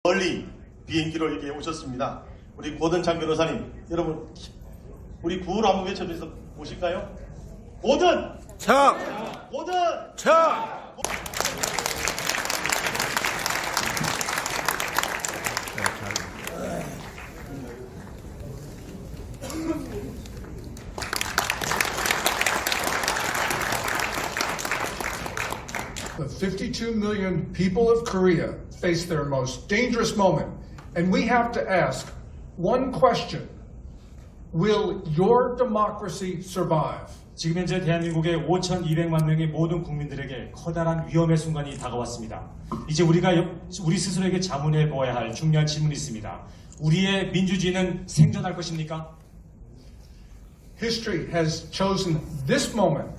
멀리 비행기로 여기에 오셨습니다. 우리 고든찬 변호사님, 여러분 우리 구호로 한번 외쳐주셔서 보실까요? 고든! 차! 고든! 차! The 52 million people of Korea face their most dangerous moment, and we have to ask one question. Will your democracy survive? 지금 현재 대한민국의 5,200만 명의 모든 국민들에게 커다란 위험의 순간이 다가왔습니다. 이제 우리가 우리 스스로에게 자문해 보아야 할 중요한 질문이 있습니다. 우리의 민주주의는 생존할 것입니까? History has chosen this moment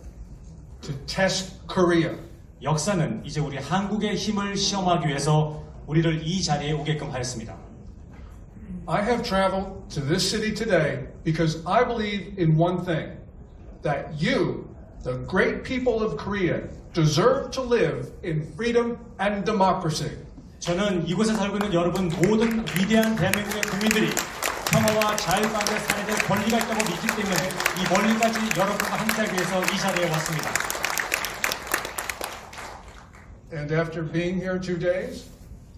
to test Korea. 역사는 이제 우리 한국의 힘을 시험하기 위해서 우리를 이 자리에 오게끔 하였습니다. I have traveled to this city today because I believe in one thing, that you, the great people of Korea, deserve to live in freedom and democracy. 저는 이곳에 살고 있는 여러분 모든 위대한 대한민국의 국민들이 평화와 자유 가운데 살아야 될 권리가 있다고 믿기 때문에 이 멀리까지 여러분과 함께하기 위해서 이 자리에 왔습니다. And after being here 2 days,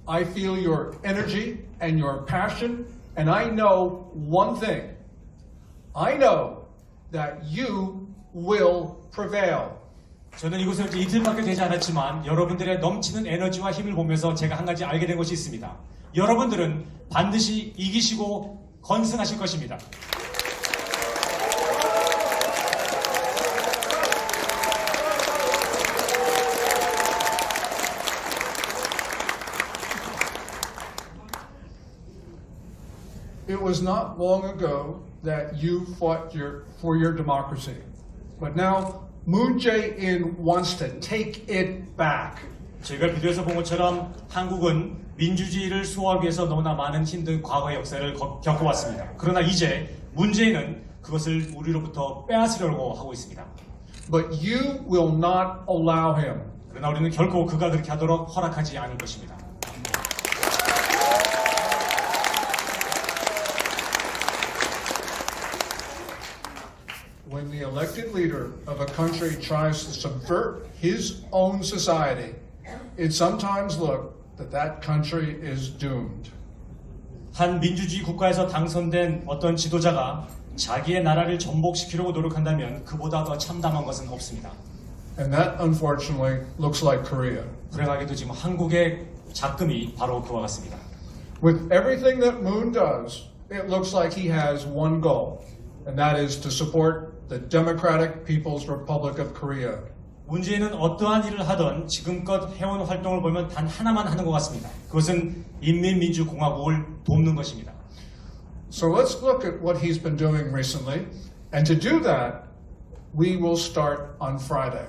I feel your energy and your passion, and I know one thing. I know that you will prevail. 저는 이곳에 이제 이틀밖에 되지 않았지만 여러분들의 넘치는 에너지와 힘을 보면서 제가 한 가지 알게 된 것이 있습니다. 여러분들은 반드시 이기시고 건승하실 것입니다. It was not long ago that you fought for your democracy. But now Moon Jae-in wants to take it back. 제가 비디오에서 본 것처럼 한국은 민주주의를 수호하기 위해서 너무나 많은 힘든 과거의 역사를 겪어왔습니다. 그러나 이제 문재인은 그것을 우리로부터 빼앗으려고 하고 있습니다. But you will not allow him. 그러나 우리는 결코 그가 그렇게 하도록 허락하지 않을 것입니다. When the elected leader of a country tries to subvert his own society, it sometimes looks that that country is doomed. 한 민주주의 국가에서 당선된 어떤 지도자가 자기의 나라를 전복시키려고 노력한다면 그보다 더 참담한 것은 없습니다. And that, unfortunately, looks like Korea. 불행하게도 지금 한국의 작금이 바로 그와 같습니다. With everything that Moon does, it looks like he has one goal, and that is to support the Democratic People's Republic of Korea. 문재인은 어떠한 일을 하던 지금껏 해온 활동을 보면 단 하나만 하는 것 같습니다. 그것은 인민민주공화국을 돕는 것입니다. So let's look at what he's been doing recently, and to do that, we will start on Friday.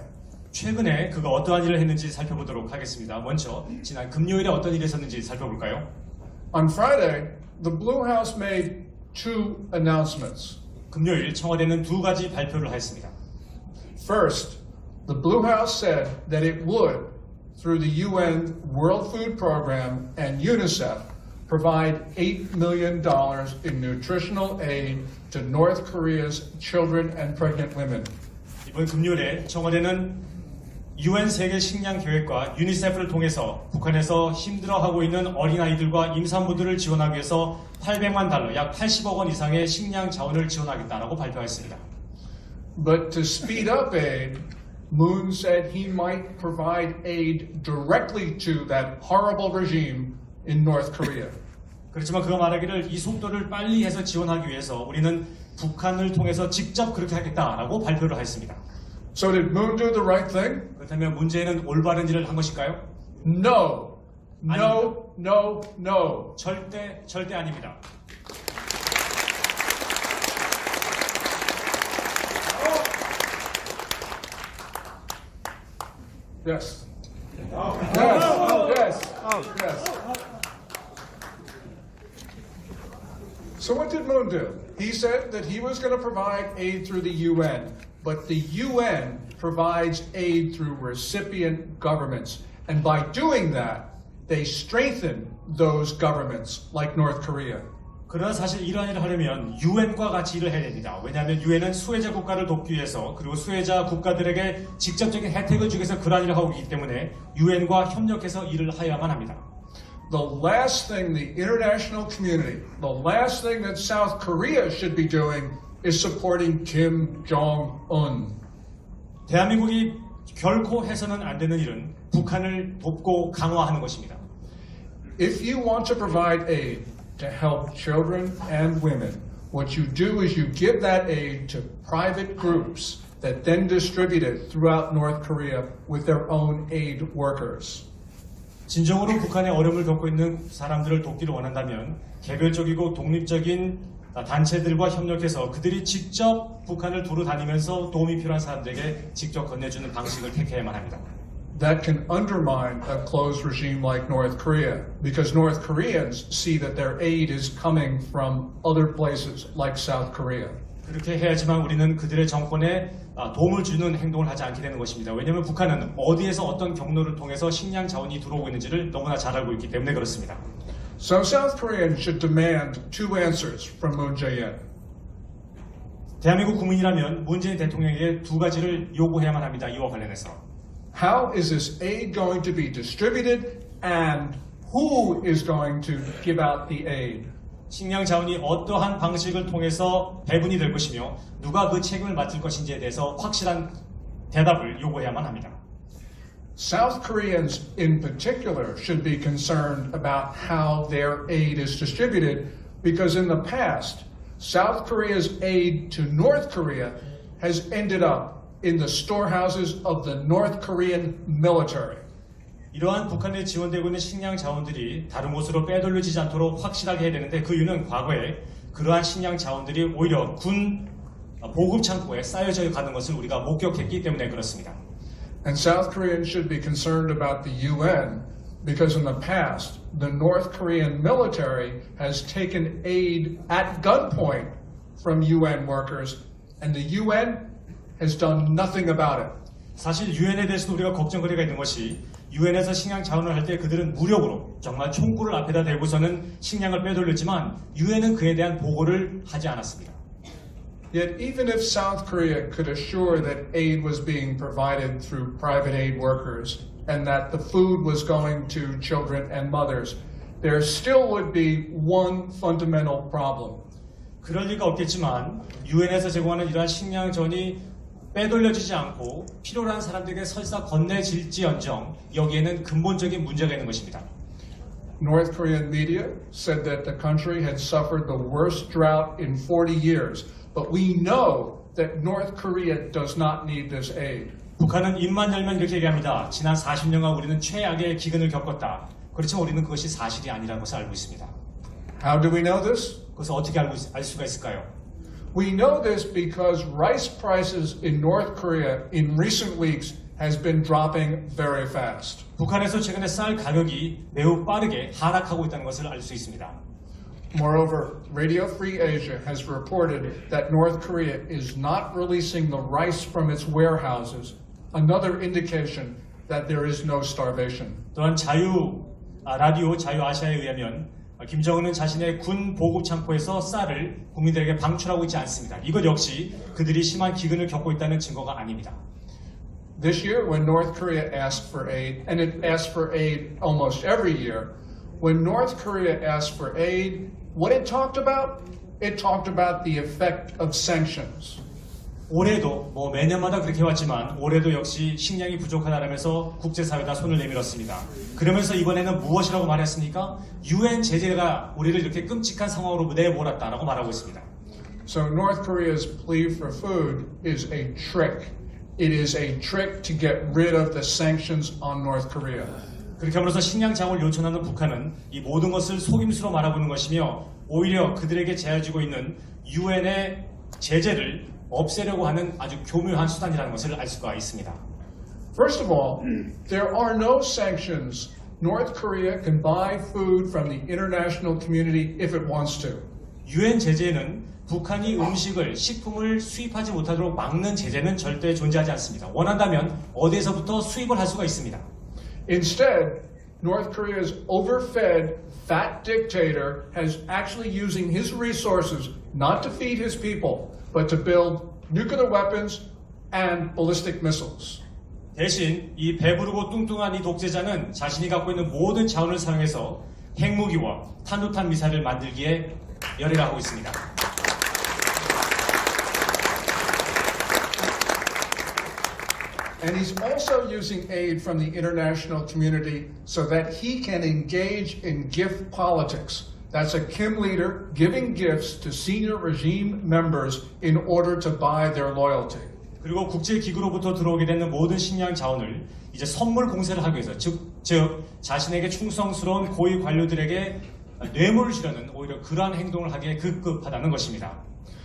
최근에 그가 어떠한 일을 했는지 살펴보도록 하겠습니다. 먼저 지난 금요일에 어떤 일이 있었는지 살펴볼까요? On Friday, the Blue House made 2 announcements. 금요일 청와대는 2가지 발표를 하였습니다. First, the Blue House said that it would, through the UN World Food Program and UNICEF, provide $8 million in nutritional aid to North Korea's children and pregnant women. 이번 금요일에 청와대는 UN 세계 식량 계획과 유니세프를 통해서 북한에서 힘들어하고 있는 어린아이들과 임산부들을 지원하기 위해서 $800만, 약 80억 원 이상의 식량 자원을 지원하겠다라고 발표했습니다. But to speed up aid, Moon said he might provide aid directly to that horrible regime in North Korea. 그렇지만 그가 말하기를 이 속도를 빨리 해서 지원하기 위해서 우리는 북한을 통해서 직접 그렇게 하겠다라고 발표를 했습니다. So did Moon do the right thing? 그렇다면 문재인은 올바른 일을 한 것일까요? No. No, no, no. 절대 아닙니다. Yes. Yes. Yes. So what did Moon do? He said that he was going to provide aid through the UN, but the UN provides aid through recipient governments. And by doing that, they strengthen those governments like North Korea. 그러나 사실 이러한 일을 하려면 유엔과 같이 일을 해야 됩니다. 왜냐하면 유엔은 수혜자 국가를 돕기 위해서 그리고 수혜자 국가들에게 직접적인 혜택을 주기 위해서 그러한 일을 하고 있기 때문에 유엔과 협력해서 일을 해야만 합니다. The last thing the international community, the last thing that South Korea should be doing is supporting Kim Jong-un. 대한민국이 결코 해서는 안 되는 일은 북한을 돕고 강화하는 것입니다. If you want to provide aid to help children and women, what you do is you give that aid to private groups that then distribute it throughout North Korea with their own aid workers. 진정으로 북한의 어려움을 겪고 있는 사람들을 돕기를 원한다면 개별적이고 독립적인 단체들과 협력해서 그들이 직접 북한을 두루 다니면서 도움이 필요한 사람들에게 직접 건네주는 방식을 택해야만 합니다. That can undermine a closed regime like North Korea because North Koreans see that their aid is coming from other places like South Korea. 그렇게 해야지만 우리는 그들의 정권에 도움을 주는 행동을 하지 않게 되는 것입니다. 왜냐하면 북한은 어디에서 어떤 경로를 통해서 식량 자원이 들어오고 있는지를 너무나 잘 알고 있기 때문에 그렇습니다. So South Koreans should demand two answers from Moon Jae-in. 대한민국 국민이라면 문재인 대통령에게 두 가지를 요구해야만 합니다. 이와 관련해서. How is this aid going to be distributed and who is going to give out the aid? 식량 자원이 어떠한 방식을 통해서 배분이 될 것이며 누가 그 책임을 맡을 것인지에 대해서 확실한 대답을 요구해야만 합니다. South Koreans in particular should be concerned about how their aid is distributed because in the past, South Korea's aid to North Korea has ended up in the storehouses of the North Korean military. 이러한 북한에 지원되고 있는 식량 자원들이 다른 곳으로 빼돌려지지 않도록 확실하게 해야 되는데 그 이유는 과거에 그러한 식량 자원들이 오히려 군 보급 창고에 쌓여져 가는 것을 우리가 목격했기 때문에 그렇습니다. And South Koreans should be concerned about the UN because in the past, the North Korean military has taken aid at gunpoint from UN workers and the UN has done nothing about it. 사실 유엔에 대해서도 우리가 걱정거리가 있는 것이 유엔에서 식량 자원을 할 때 그들은 무력으로 정말 총구를 앞에다 대고서는 식량을 빼돌렸지만 유엔은 그에 대한 보고를 하지 않았습니다. Yet even if South Korea could assure that aid was being provided through private aid workers and that the food was going to children and mothers, there still would be one fundamental problem. 그럴 리가 없겠지만 유엔에서 제공하는 이러한 식량 자원이 빼돌려지지 않고 필요로 한 사람들에게 설사 건네질지언정 여기에는 근본적인 문제가 있는 것입니다. North Korean media said that the country had suffered the worst drought in 40 years, but we know that North Korea does not need this aid. 북한은 입만 열면 이렇게 얘기합니다. 지난 40년간 우리는 최악의 기근을 겪었다. 그렇지만 우리는 그것이 사실이 아니라는 것을 알고 있습니다. How do we know this? 그것을 어떻게 알 수가 있을까요? We know this because rice prices in North Korea in recent weeks has been dropping very fast. 북한에서 최근에 쌀 가격이 매우 빠르게 하락하고 있다는 것을 알 수 있습니다. Moreover, Radio Free Asia has reported that North Korea is not releasing the rice from its warehouses, another indication that there is no starvation. 또한 라디오 자유아시아에 의하면 김정은은 자신의 군 보급 창고에서 쌀을 국민들에게 방출하고 있지 않습니다. 이것 역시 그들이 심한 기근을 겪고 있다는 증거가 아닙니다. This year, when North Korea asked for aid, and it asked for aid almost every year, when North Korea asked for aid, what it talked about? It talked about the effect of sanctions. 올해도 매년마다 그렇게 해왔지만 올해도 역시 식량이 부족하다면서 국제사회가 손을 내밀었습니다. 그러면서 이번에는 무엇이라고 말했습니까? UN 제재가 우리를 이렇게 끔찍한 상황으로 내몰았다라고 말하고 있습니다. So North Korea's plea for food is a trick. It is a trick to get rid of the sanctions on North Korea. 그렇게 함으로써 식량 자원을 요청하는 북한은 이 모든 것을 속임수로 말하고 것이며 오히려 그들에게 제한지고 있는 UN의 제재를 없애려고 하는 아주 교묘한 수단이라는 것을 알 수가 있습니다. First of all, there are no sanctions. North Korea can buy food from the international community if it wants to. UN 제재는 북한이 식품을 수입하지 못하도록 막는 제재는 절대 존재하지 않습니다. 원한다면 어디에서부터 수입을 할 수가 있습니다. Instead, North Korea's overfed, fat dictator has actually using his resources not to feed his people, but to build nuclear weapons and ballistic missiles. 대신 이 배부르고 뚱뚱한 이 독재자는 자신이 갖고 있는 모든 자원을 사용해서 핵무기와 탄도탄 미사일을 만들기에 열애를 하고 있습니다. And he's also using aid from the international community so that he can engage in gift politics. That's a Kim leader giving gifts to senior regime members in order to buy their loyalty. 그리고 국제기구로부터 들어오게 되는 모든 식량 자원을 이제 선물 공세를 하기 위해서 즉 자신에게 충성스러운 고위 관료들에게 뇌물을 주려는 오히려 그러한 행동을 하기에 급급하다는 것입니다.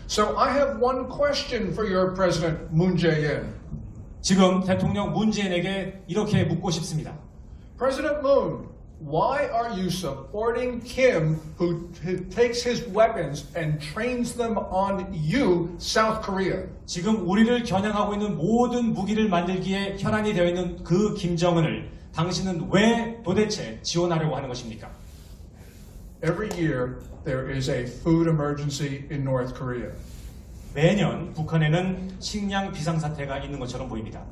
So I have one question for your President Moon Jae-in. 지금 대통령 문재인에게 이렇게 묻고 싶습니다. President Moon, why are you supporting Kim, who takes his weapons and trains them on you, South Korea? 지금 우리를 겨냥하고 있는 모든 무기를 만들기에 혈안이 되어 있는 그 김정은을 당신은 왜 도대체 지원하려고 하는 것입니까? Every year, there is a food emergency in North Korea. 매년 북한에는 식량 비상사태가 있는 것처럼 보입니다.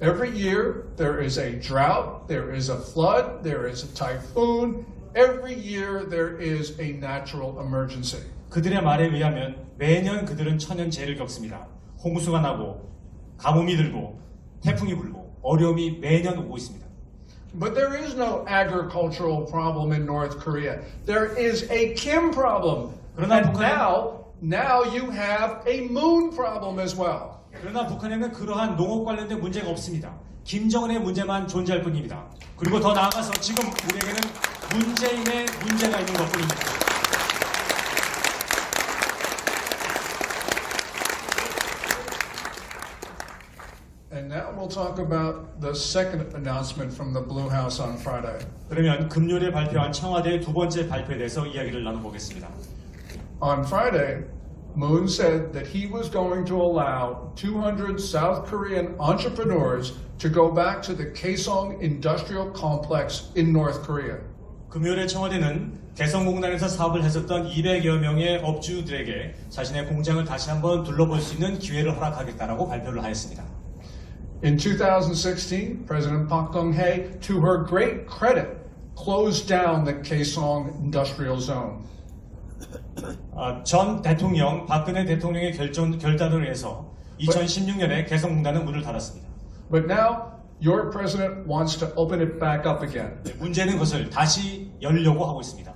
Every year, there is a drought, there is a flood, there is a typhoon. Every year, there is a natural emergency. 그들의 말에 의하면 매년 그들은 천연재해를 겪습니다. 홍수가 나고 가뭄이 들고 태풍이 불고 어려움이 매년 오고 있습니다. But there is no agricultural problem in North Korea. There is a Kim problem. 그러나 And 북한은 now you have a Moon problem as well. 그러나 북한에는 그러한 농업 관련된 문제가 없습니다. 김정은의 문제만 존재할 뿐입니다. 그리고 더 나아가서 지금 우리에게는 문재인의 문제가 있는 것뿐입니다. And now we'll talk about the second announcement from the Blue House on Friday. 그러면 금요일에 발표한 청와대의 두 번째 발표에 대해서 이야기를 나눠보겠습니다. On Friday, Moon said that he was going to allow 200 South Korean entrepreneurs to go back to the Kaesong Industrial Complex in North Korea. 금요일에 청와대는 개성공단에서 사업을 했었던 200여 명의 업주들에게 자신의 공장을 다시 한번 둘러볼 수 있는 기회를 허락하겠다라고 발표를 하였습니다. In 2016, President Park Geun-hye, to her great credit, closed down the Kaesong Industrial Zone. 전 대통령 박근혜 대통령의 결단으로 해서 2016년에 개성공단은 문을 닫았습니다. But now, your president wants to open it back up again. 문제는 그것을 다시 열려고 하고 있습니다.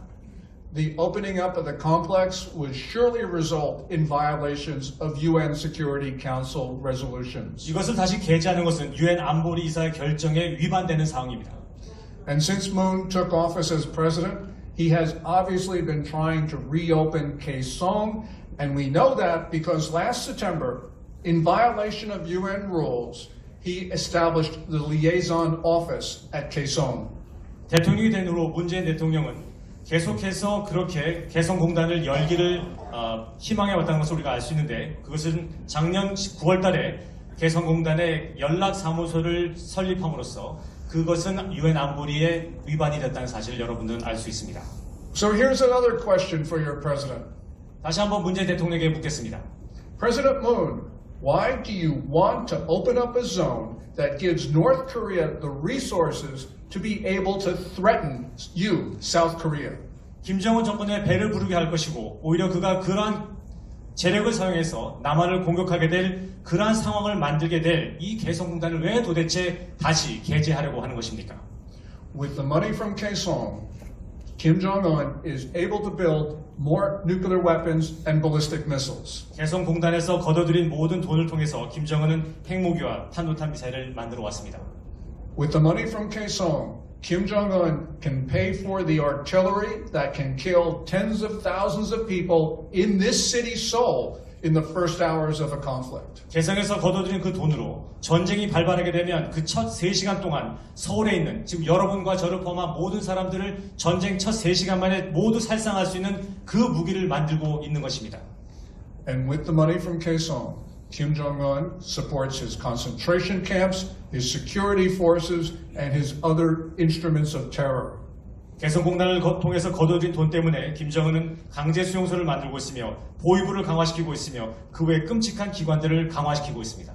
The opening up of the complex would surely result in violations of UN Security Council resolutions. 이것을 다시 개최하는 것은 유엔 안보리 이사의 결정에 위반되는 사항입니다. And since Moon took office as president, he has obviously been trying to reopen Kaesong, and we know that because last September, in violation of UN rules, he established the liaison office at Kaesong. 대통령이 된 후로 문재인 대통령은 계속해서 그렇게 개성공단을 열기를 희망해왔다는 것을 우리가 알 수 있는데 그것은 작년 9월 달에 개성공단의 연락사무소를 설립함으로써 그것은 유엔 안보리에 위반이 됐다는 사실을 여러분들은 알 수 있습니다. So here's another question for your president. 다시 한번 문재인 대통령에게 묻겠습니다. President Moon, why do you want to open up a zone that gives North Korea the resources to be able to threaten you, South Korea? 김정은 정권의 배를 부르게 할 것이고 오히려 그가 그러한 재력을 사용해서 남한을 공격하게 될 그러한 상황을 만들게 될 이 개성공단을 왜 도대체 다시 개재하려고 하는 것입니까? With the money from Kaesong, Kim Jong-un is able to build more nuclear weapons and ballistic missiles. 개성공단에서 걷어들인 모든 돈을 통해서 김정은은 핵무기와 탄도탄 미사일을 만들어 왔습니다. With the money from Kaesong, Kim Jong-un can pay for the artillery that can kill tens of thousands of people in this city, Seoul, in the first hours of a conflict. 개성에서 걷어들인 그 돈으로 전쟁이 발발하게 되면 그 첫 3시간 동안 서울에 있는 지금 여러분과 저를 포함한 모든 사람들을 전쟁 첫 3시간 만에 모두 살상할 수 있는 그 무기를 만들고 있는 것입니다. And with the money from Kaesong, Kim Jong-un supports his concentration camps, his security forces, and his other instruments of terror. 개성공단을 통해서 거둬들인 돈 때문에 김정은은 강제 수용소를 만들고 있으며 보위부를 강화시키고 있으며 그 외 끔찍한 기관들을 강화시키고 있습니다.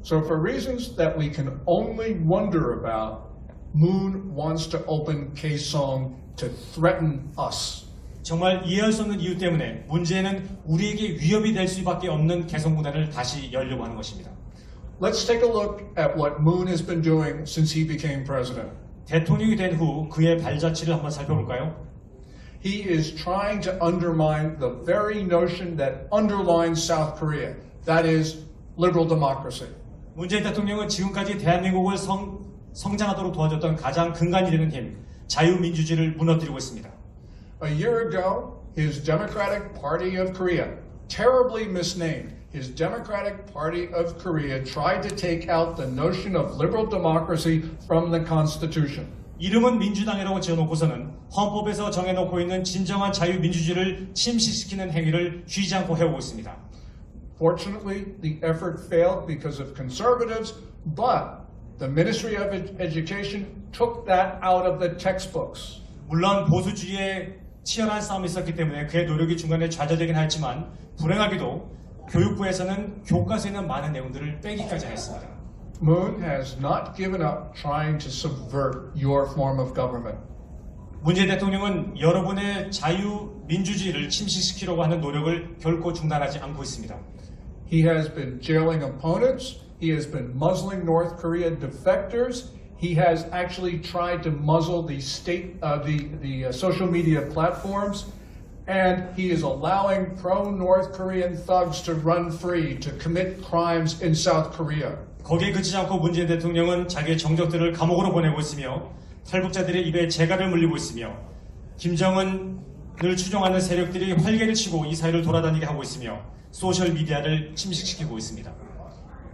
So for reasons that we can only wonder about, Moon wants to open Kaesong to threaten us. 정말 이해할 수 없는 이유 때문에 문제는 우리에게 위협이 될 수밖에 없는 개성공단을 다시 열려고 하는 것입니다. Let's take a look at what Moon has been doing since he became president. 대통령이 된 후 그의 발자취를 한번 살펴볼까요? He is trying to undermine the very notion that underlines South Korea, that is, liberal democracy. 문재인 대통령은 지금까지 대한민국을 성장하도록 도와줬던 가장 근간이 되는 힘, 자유민주주의를 무너뜨리고 있습니다. A year ago, his Democratic Party of Korea, terribly misnamed, his Democratic Party of Korea tried to take out the notion of liberal democracy from the Constitution. 이름은 민주당이라고 지어놓고서는 헌법에서 정해놓고 있는 진정한 자유민주주의를 침식시키는 행위를 쉬지 않고 해오고 있습니다. Fortunately, the effort failed because of conservatives, but the Ministry of Education took that out of the textbooks. 물론 보수주의에 치열한 싸움이 있었기 때문에 그의 노력이 중간에 좌절되긴 했지만 불행하게도 교육부에서는 교과서에 있는 많은 내용들을 빼기까지 했습니다. Moon has not given up trying to subvert your form of government. 문재인 대통령은 여러분의 자유민주주의를 침식시키려고 하는 노력을 결코 중단하지 않고 있습니다. He has been jailing opponents. He has been muzzling North Korea defectors. He has actually tried to muzzle the social media platforms. And he is allowing pro-North Korean thugs to run free, to commit crimes in South Korea. 거기에 그치지 않고 문재인 대통령은 자기의 정적들을 감옥으로 보내고 있으며 탈북자들의 입에 재갈을 물리고 있으며 김정은을 추종하는 세력들이 활개를 치고 이 사회를 돌아다니게 하고 있으며 소셜미디어를 침식시키고 있습니다.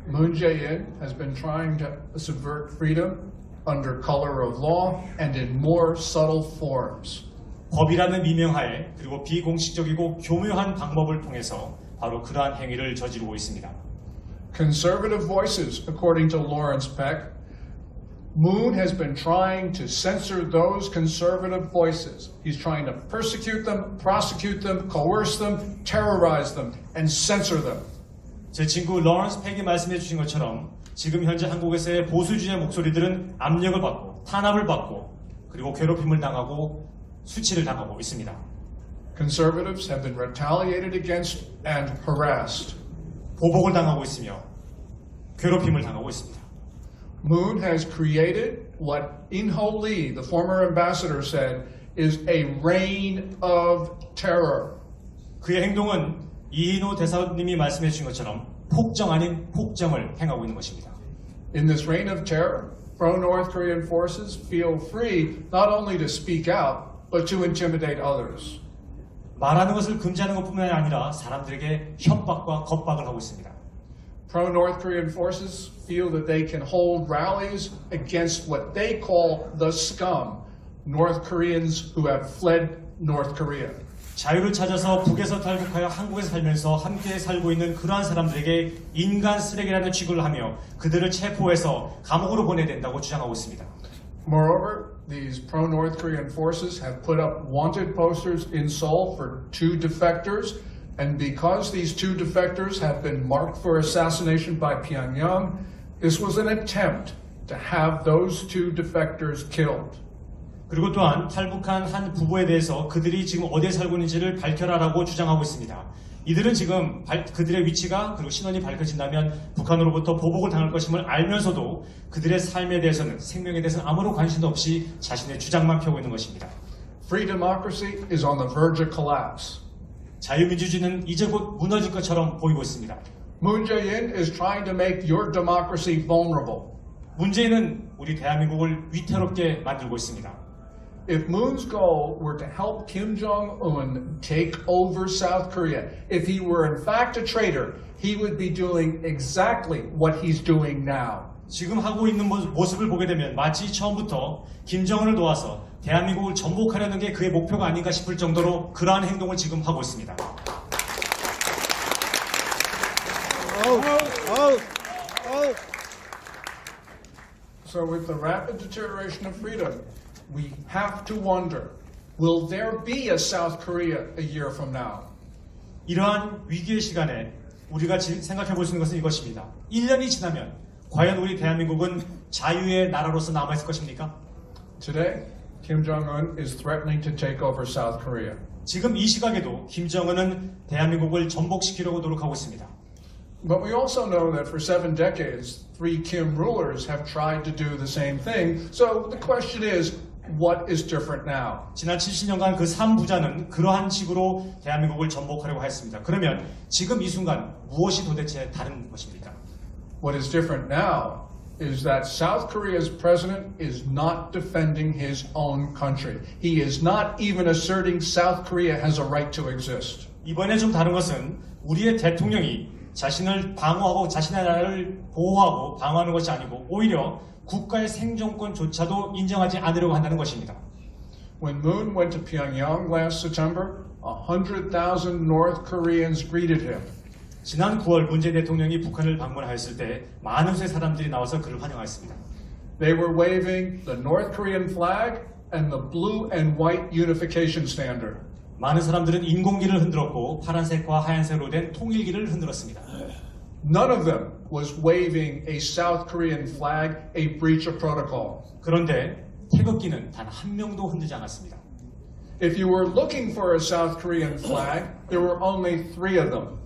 Moon Jae-in has been trying to subvert freedom under color of law and in more subtle forms. 법이라는 미명하에 그리고 비공식적이고 교묘한 방법을 통해서 바로 그러한 행위를 저지르고 있습니다. Conservative voices, according to Lawrence Peck, Moon has been trying to censor those conservative voices. He's trying to persecute them, prosecute them, coerce them, terrorize them, and censor them. 제 친구 로런스 팩이 말씀해 주신 것처럼 지금 현재 한국에서의 보수주의 목소리들은 압력을 받고 탄압을 받고 그리고 괴롭힘을 당하고 수치를 당하고 있습니다. Conservatives have been retaliated against and harassed. 보복을 당하고 있으며 괴롭힘을 당하고 있습니다. Moon has created what In Ho Lee, the former ambassador, said is a reign of terror. 그의 행동은 이인호 대사님이 말씀해 주신 것처럼 폭정 아닌 폭정을 행하고 있는 것입니다. In this reign of terror, pro-North Korean forces feel free not only to speak out, but to intimidate others. 말하는 것을 금지하는 것뿐만 아니라 사람들에게 협박과 겁박을 하고 있습니다. Pro-North Korean forces feel that they can hold rallies against what they call the scum, North Koreans who have fled North Korea. 자유를 찾아서 북에서 탈북하여 한국에서 살면서 함께 살고 있는 그러한 사람들에게 인간 쓰레기라는 취급을 하며 그들을 체포해서 감옥으로 보내야 된다고 주장하고 있습니다. Moreover, these pro-North Korean forces have put up wanted posters in Seoul for 2 defectors, and because these 2 defectors have been marked for assassination by Pyongyang, this was an attempt to have those 2 defectors killed. 그리고 또한 탈북한 한 부부에 대해서 그들이 지금 어디에 살고 있는지를 밝혀라라고 주장하고 있습니다. 이들은 지금 그들의 위치가 그리고 신원이 밝혀진다면 북한으로부터 보복을 당할 것임을 알면서도 그들의 삶에 대해서는 생명에 대해서는 아무런 관심도 없이 자신의 주장만 펴고 있는 것입니다. Free democracy is on the verge of collapse. 자유민주주의는 이제 곧 무너질 것처럼 보이고 있습니다. Moon Jae-in is trying to make your democracy vulnerable. 문재인은 우리 대한민국을 위태롭게 만들고 있습니다. If Moon's goal were to help Kim Jong-un take over South Korea, if he were in fact a traitor, he would be doing exactly what he's doing now. 지금 하고 있는 모습을 보게 되면 마치 처음부터 김정은을 도와서 대한민국을 전복하려는 게 그의 목표가 아닌가 싶을 정도로 그러한 행동을 지금 하고 있습니다. Out. Out. So with the rapid deterioration of freedom, we have to wonder, will there be a South Korea a year from now? 이러한 위기의 시간에 우리가 생각해 볼 수 있는 것은 이것입니다. 1년이 지나면 과연 우리 대한민국은 자유의 나라로서 남아있을 것입니까? Today, Kim Jong-un is threatening to take over South Korea. 지금 이 시각에도 김정은은 대한민국을 전복시키려고 노력하고 있습니다. But we also know that for 7 decades, 3 Kim rulers have tried to do the same thing. So the question is, what is different now? 지난 70년간 그 3부자는 그러한 식으로 대한민국을 전복하려고 했습니다. 그러면 지금 이 순간 무엇이 도대체 다른 것입니까? What is different now is that South Korea's president is not defending his own country. He is not even asserting South Korea has a right to exist. 이번에 좀 다른 것은 우리의 대통령이 자신을 방어하고 자신의 나라를 보호하고 방어하는 것이 아니고 오히려 국가의 생존권조차도 인정하지 않으려고 한다는 것입니다. When Moon went to Pyongyang last September, 100,000 North Koreans greeted him. 지난 9월 문재인 대통령이 북한을 방문하였을 때 많은 수의 사람들이 나와서 그를 환영하였습니다. They were waving the North Korean flag and the blue and white unification standard. 많은 사람들은 인공기를 흔들었고 파란색과 하얀색으로 된 통일기를 흔들었습니다. None of them was waving a South Korean flag, a breach of protocol. 그런데 태극기는 단 한 명도 흔들지 않았습니다. If you were looking for a South Korean flag, there were only 3 of them.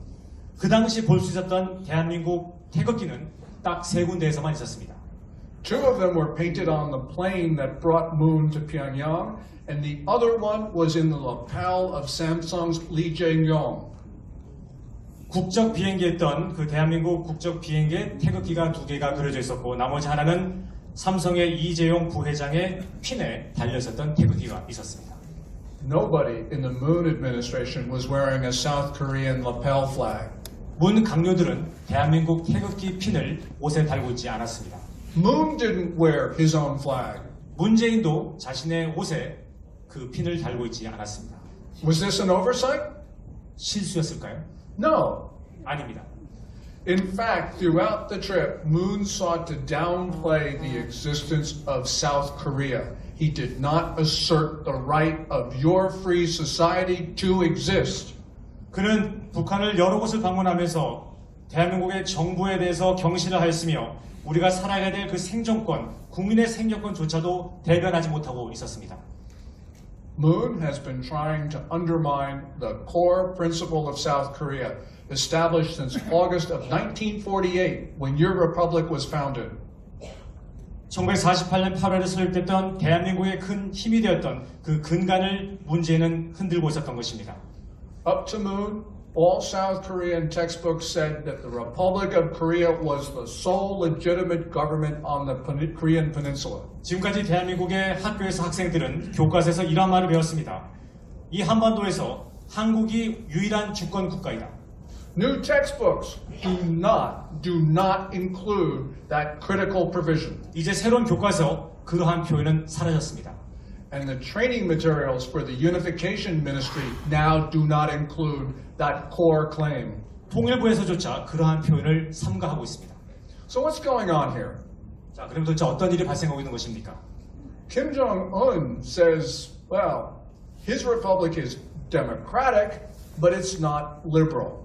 그 당시 볼 수 있었던 대한민국 태극기는 딱 3군데에서만 있었습니다. 2 of them were painted on the plane that brought Moon to Pyongyang, and the other one was in the lapel of Samsung's Lee Jae-myung. 국적 비행기였던 그 대한민국 국적 비행기에 태극기가 2개가 그려져 있었고 나머지 하나는 삼성의 이재용 부회장의 핀에 달려 있었던 태극기가 있었습니다. Nobody in the Moon administration was wearing a South Korean lapel flag. 문 강요들은 대한민국 태극기 핀을 옷에 달고 있지 않았습니다. Moon didn't wear his own flag. 문재인도 자신의 옷에 그 핀을 달고 있지 않았습니다. Was this an oversight? 실수였을까요? No. 아닙니다. In fact, throughout the trip, Moon sought to downplay the existence of South Korea. He did not assert the right of your free society to exist. 그는 북한을 여러 곳을 방문하면서 대한민국의 정부에 대해서 경시를 하였으며 우리가 살아야 될 그 생존권, 국민의 생존권조차도 대변하지 못하고 있었습니다. Moon has been trying to undermine the core principle of South Korea, established since August of 1948, when your republic was founded. 1948년 8월에 설립됐던 대한민국의 큰 힘이 되었던 그 근간을 문재인은 흔들고 있었던 것입니다. Up to Moon, all South Korean textbooks said that the Republic of Korea was the sole legitimate government on the Korean Peninsula. 지금까지 대한민국의 학교에서 학생들은 교과서에서 이런 말을 배웠습니다. 이 한반도에서 한국이 유일한 주권 국가이다. New textbooks do not include that critical provision. 이제 새로운 교과서 그러한 표현은 사라졌습니다. And the training materials for the Unification Ministry now do not include that core claim. 통일부에서조차 그러한 표현을 삼가하고 있습니다. So what's going on here? 자, 그럼 도대체 어떤 일이 발생하고 있는 것입니까? Kim Jong-un says, well, his republic is democratic, but it's not liberal.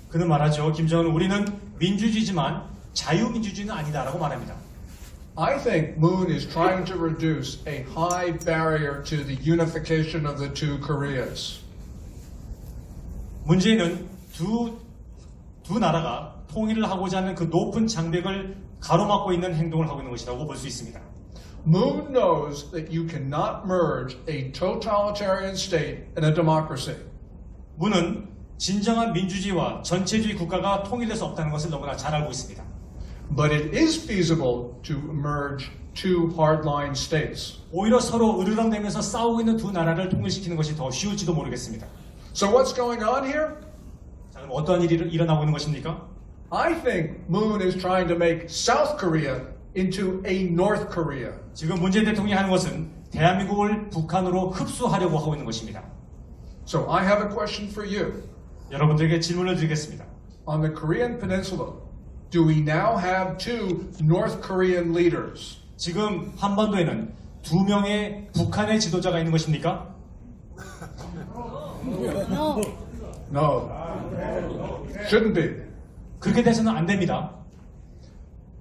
그는 말하죠. 김정은 우리는 민주주의지만 자유민주주의는 아니다라고 말합니다. I think Moon is trying to reduce a high barrier to the unification of the 2 Koreas. 문재인은 두 나라가 통일을 하고자 하는 그 높은 장벽을 가로막고 있는 행동을 하고 있는 것이라고 볼 수 있습니다. Moon knows that you cannot merge a totalitarian state and a democracy. 문은 진정한 민주주의와 전체주의 국가가 통일될 수 없다는 것을 너무나 잘 알고 있습니다. But it is feasible to merge 2 hardline states. 오히려 서로 으르렁대면서 싸우고 있는 두 나라를 통일시키는 것이 더 쉬울지도 모르겠습니다. So what's going on here? 자, 그럼 어떠한 일이 일어나고 있는 것입니까? I think Moon is trying to make South Korea into a North Korea. 지금 문재인 대통령이 하는 것은 대한민국을 북한으로 흡수하려고 하고 있는 것입니다. So I have a question for you. 여러분들에게 질문을 드리겠습니다. On the Korean Peninsula, do we now have two North Korean leaders? 지금 한반도에는 두 명의 북한의 지도자가 있는 것입니까? No. Shouldn't be. 그렇게 돼서는 안 됩니다.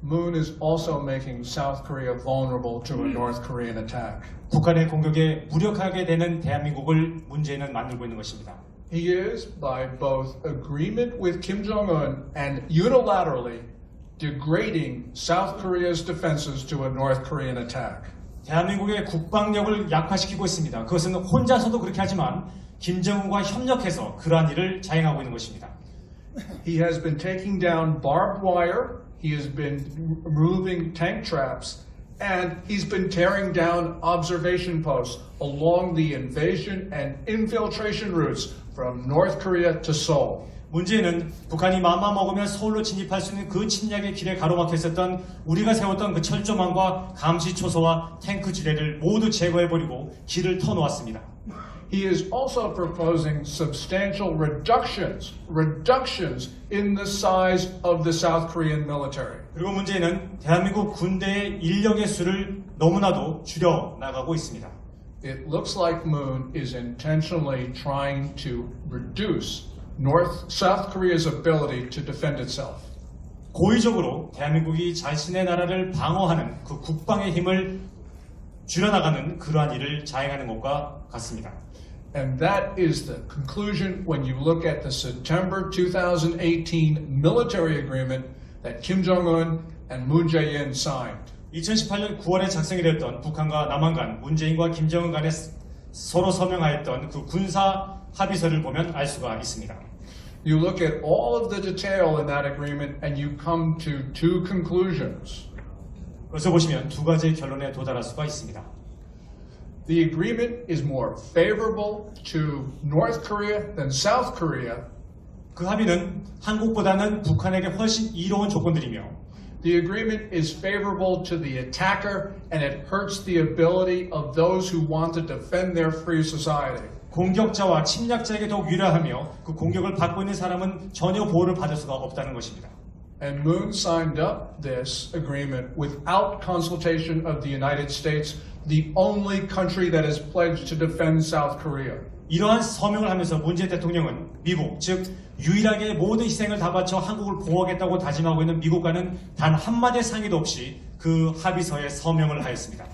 Moon is also making South Korea vulnerable to a North Korean attack. 북한의 공격에 무력하게 되는 대한민국을 문재인은 만들고 있는 것입니다. He is, by both agreement with Kim Jong-un and unilaterally, degrading South Korea's defenses to a North Korean attack. 대한민국의 국방력을 약화시키고 있습니다. 그것은 혼자서도 그렇게 하지만 김정은과 협력해서 그러한 일을 자행하고 있는 것입니다. He has been taking down barbed wire, he has been removing tank traps, and he's been tearing down observation posts along the invasion and infiltration routes from North Korea to Seoul. 문제는 북한이 마음만 먹으면 서울로 진입할 수 있는 그 침략의 길에 가로막혀 있었던 우리가 세웠던 그 철조망과 감시 초소와 탱크 지뢰를 모두 제거해버리고 길을 터놓았습니다. He is also proposing substantial reductions in the size of the South Korean military. 그리고 문제는 대한민국 군대의 인력의 수를 너무나도 줄여 나가고 있습니다. It looks like Moon is intentionally trying to reduce South Korea's ability to defend itself. 고의적으로 대한민국이 자신의 나라를 방어하는 그 국방의 힘을 줄여나가는 그러한 일을 자행하는 것과 같습니다. And that is the conclusion when you look at the September 2018 military agreement that Kim Jong-un and Moon Jae-in signed. 2018년 9월에 작성이 되었던 북한과 남한 간 문재인과 김정은 간에 서로 서명하였던 그 군사 합의서를 보면 알 수가 있습니다. You look at all of the detail in that agreement and you come to two conclusions. 그래서 보시면 두 가지의 결론에 도달할 수가 있습니다. The agreement is more favorable to North Korea than South Korea. 그 합의는 한국보다는 북한에게 훨씬 이로운 조건들이며 The agreement is favorable to the attacker and it hurts the ability of those who want to defend their free society. 공격자와 침략자에게 더욱 유리하며 그 공격을 받고 있는 사람은 전혀 보호를 받을 수가 없다는 것입니다. And Moon signed up this agreement without consultation of the United States, the only country that has pledged to defend South Korea. 이러한 서명을 하면서 문재인 대통령은 미국, 즉 유일하게 모든 희생을 다 바쳐 한국을 보호하겠다고 다짐하고 있는 미국과는 단 한마디의 상의도 없이 그 합의서에 서명을 하였습니다.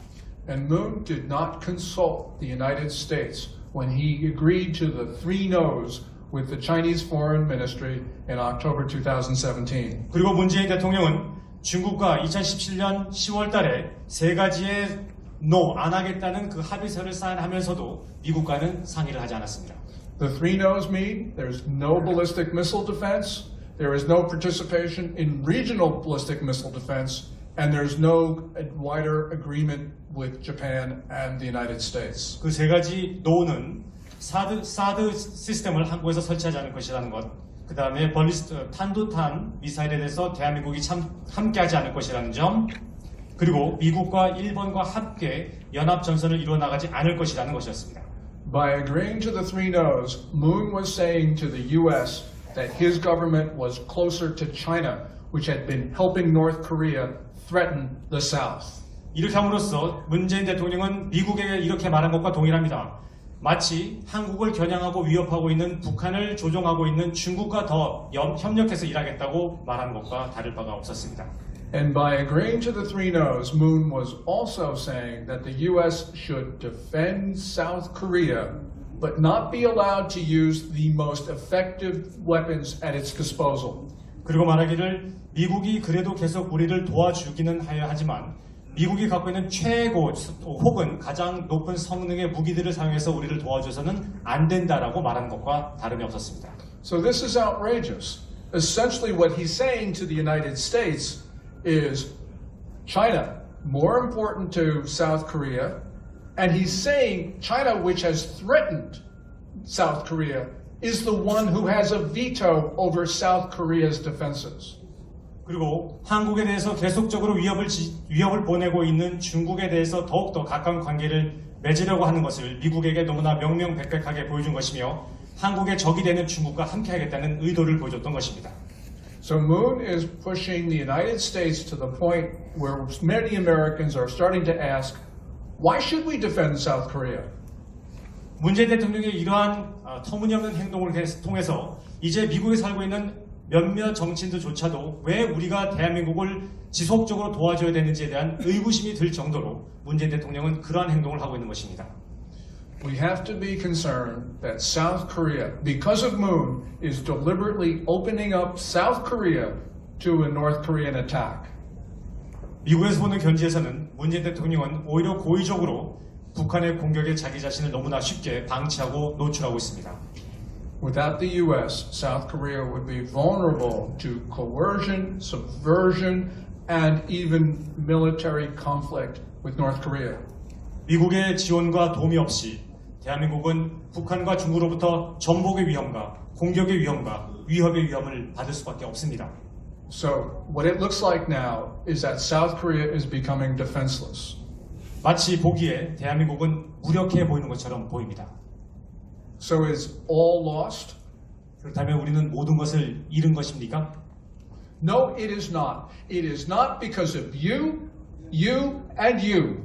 And Moon did not consult the United States when he agreed to the 3 no's with the Chinese Foreign Ministry in October 2017. 그리고 문재인 대통령은 중국과 2017년 10월 달에 세 가지의 no, 안 하겠다는 그 합의서를 사인하면서도 미국과는 상의를 하지 않았습니다. The 3 no's mean there's no ballistic missile defense, there is no participation in regional ballistic missile defense, and there's no wider agreement with Japan and the United States. 그 세 가지 no는 사드 시스템을 한국에서 설치하지 않을 것이라는 것, 그 다음에 탄도탄 미사일에 대해서 대한민국이 함께하지 않을 것이라는 점, 그리고 미국과 일본과 함께 연합 전선을 이루어 나가지 않을 것이라는 것이었습니다. By agreeing to the 3 no's, Moon was saying to the U.S. that his government was closer to China, which had been helping North Korea threaten the South. 이렇게 함으로써 문재인 대통령은 미국에게 이렇게 말한 것과 동일합니다. 마치 한국을 겨냥하고 위협하고 있는 북한을 조종하고 있는 중국과 더 협력해서 일하겠다고 말한 것과 다를 바가 없었습니다. And by agreeing to the 3 no's, Moon was also saying that the U.S. should defend South Korea, but not be allowed to use the most effective weapons at its disposal. 그리고 말하기를 미국이 그래도 계속 우리를 도와주기는 하지만 미국이 갖고 있는 최고 혹은 가장 높은 성능의 무기들을 사용해서 우리를 도와줘서는 안 된다라고 말하는 것과 다름이 없었습니다. So this is outrageous. Essentially what he's saying to the United States is China, more important to South Korea, and he's saying China, which has threatened South Korea, is the one who has a veto over South Korea's defenses. 그리고 한국에 대해서 계속적으로 위협을 보내고 있는 중국에 대해서 더욱더 가까운 관계를 맺으려고 하는 것을 미국에게 너무나 명명백백하게 보여준 것이며 한국의 적이 되는 중국과 함께하겠다는 의도를 보여줬던 것입니다. So Moon is pushing the United States to the point where many Americans are starting to ask, why should we defend South Korea? 문재인 대통령의 이러한 터무니없는 행동을 통해서 이제 미국에 살고 있는 몇몇 정치인들조차도 왜 우리가 대한민국을 지속적으로 도와줘야 되는지에 대한 의구심이 들 정도로 문재인 대통령은 그러한 행동을 하고 있는 것입니다. We have to be concerned that South Korea, because of Moon, is deliberately opening up South Korea to a North Korean attack. 미국에서 보는 견지에서는 문재인 대통령은 오히려 고의적으로 북한의 공격에 자기 자신을 너무나 쉽게 방치하고 노출하고 있습니다. Without the U.S., South Korea would be vulnerable to coercion, subversion, and even military conflict with North Korea. 미국의 지원과 도움이 없이 대한민국은 북한과 중국으로부터 전복의 위험과 공격의 위험과 위협의 위험을 받을 수밖에 없습니다. So what it looks like now is that South Korea is becoming defenseless. 마치 보기에 대한민국은 무력해 보이는 것처럼 보입니다. So is all lost? 그렇다면 우리는 모든 것을 잃은 것입니까? No, it is not. It is not because of you, you, and you.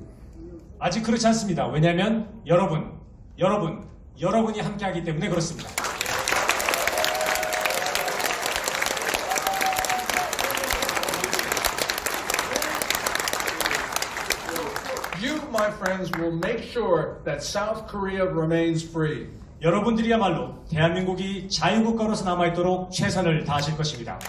아직 그렇지 않습니다. 왜냐하면 여러분이 함께하기 때문에 그렇습니다. You, my friends, will make sure that South Korea remains free. 여러분들이야말로 대한민국이 자유국가로서 남아있도록 최선을 다하실 것입니다.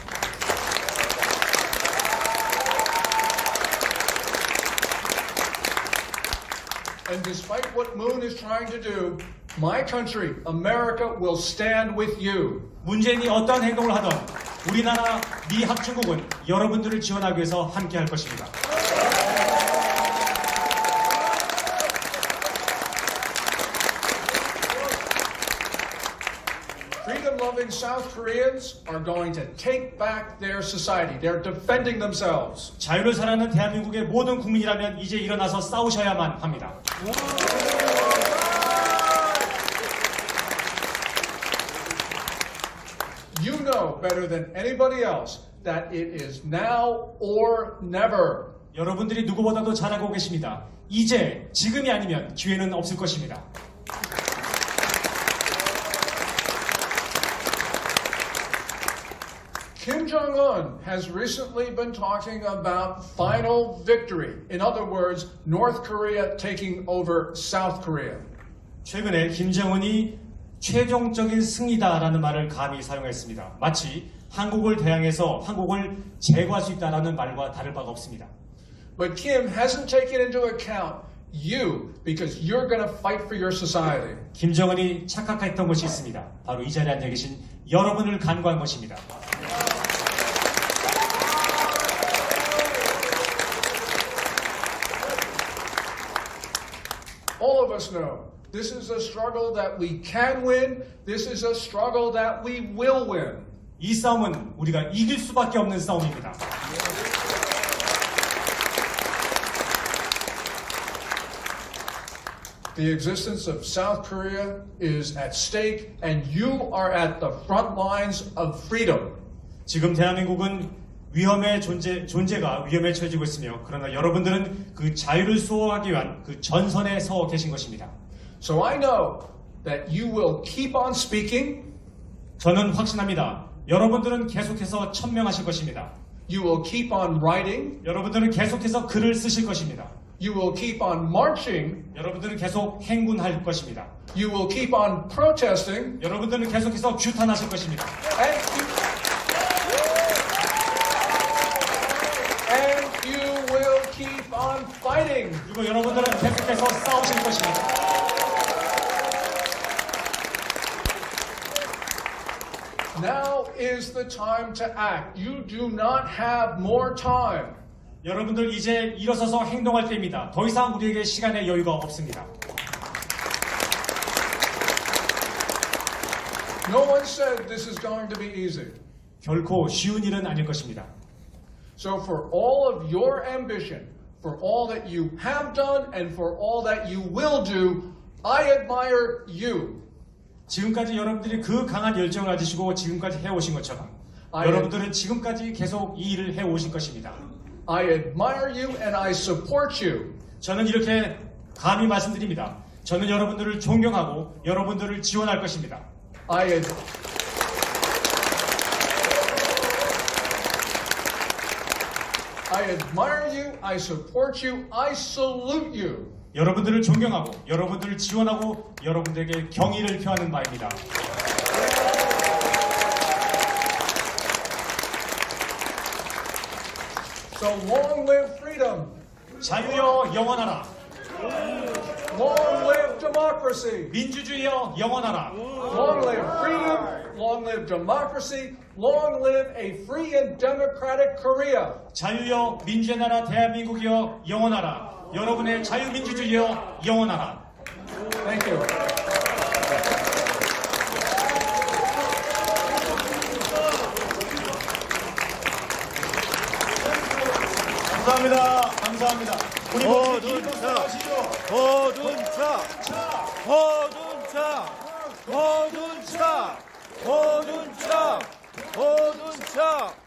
And despite what Moon is trying to do, my country, America, will stand with you. 문재인이 어떠한 행동을 하던 우리나라 미 합중국은 여러분들을 지원하기 위해서 함께할 것입니다. Freedom-loving South Koreans are going to take back their society. They're defending themselves. 자유를 사랑하는 대한민국의 모든 국민이라면 이제 일어나서 싸우셔야만 합니다. You know better than anybody else that it is now or never. 여러분들이 누구보다도 잘 알고 계십니다. 이제, 지금이 아니면 기회는 없을 것입니다. Kim Jong-un has recently been talking about final victory. In other words, North Korea taking over South Korea. 최근에 김정은이 최종적인 승리다라는 말을 감히 사용했습니다. 마치 한국을 대항해서 한국을 제거할 수 있다라는 말과 다를 바가 없습니다. But Kim hasn't taken into account you because you're going to fight for your society. 김정은이 착각했던 것이 있습니다. 바로 이 자리에 앉아 계신 여러분을 간과한 것입니다. All of us know this is a struggle that we can win. This is a struggle that we will win. 이 싸움은 우리가 이길 수밖에 없는 싸움입니다. The existence of South Korea is at stake, and you are at the front lines of freedom. 지금 대한민국은 존재가 위험에 처해지고 있으며 그러나 여러분들은 그 자유를 수호하기 위한 그 전선에 서 계신 것입니다. So I know that you will keep on speaking. 저는 확신합니다. 여러분들은 계속해서 천명하실 것입니다. You will keep on writing. 여러분들은 계속해서 글을 쓰실 것입니다. You will keep on marching. 여러분들은 계속 행군할 것입니다. You will keep on protesting. 여러분들은 계속해서 규탄하실 것입니다. And you will keep on fighting. 그리고 여러분들은 계속해서 싸우실 것입니다. Now is the time to act. You do not have more time. 여러분들 이제 일어서서 행동할 때입니다. 더 이상 우리에게 시간의 여유가 없습니다. No one said this is going to be easy. 결코 쉬운 일은 아닐 것입니다. So for all of your ambition, for all that you have done, and for all that you will do, I admire you. 지금까지 여러분들이 그 강한 열정을 가지시고 지금까지 해오신 것처럼 여러분들은 지금까지 계속 이 일을 해오신 것입니다. I admire you and I support you. 저는 이렇게 감히 말씀드립니다. 저는 여러분들을 존경하고 여러분들을 지원할 것입니다. I admire you, I support you, I salute you. 여러분들을 존경하고 여러분들을 지원하고 여러분들에게 경의를 표하는 바입니다. So long live freedom, 자유여 영원하라. long live democracy, 민주주의여 영원하라. long live freedom, long live democracy, long live a free and democratic Korea. 자유여 민주의 나라 대한민국이여 영원하라. 여러분의 자유민주주의여 영원하라. Thank you. 감사합니다. 감사합니다. 우리 모두 거둔차, 하시죠. 거둔차, 거둔차, 거둔차, 거둔차, 거둔차.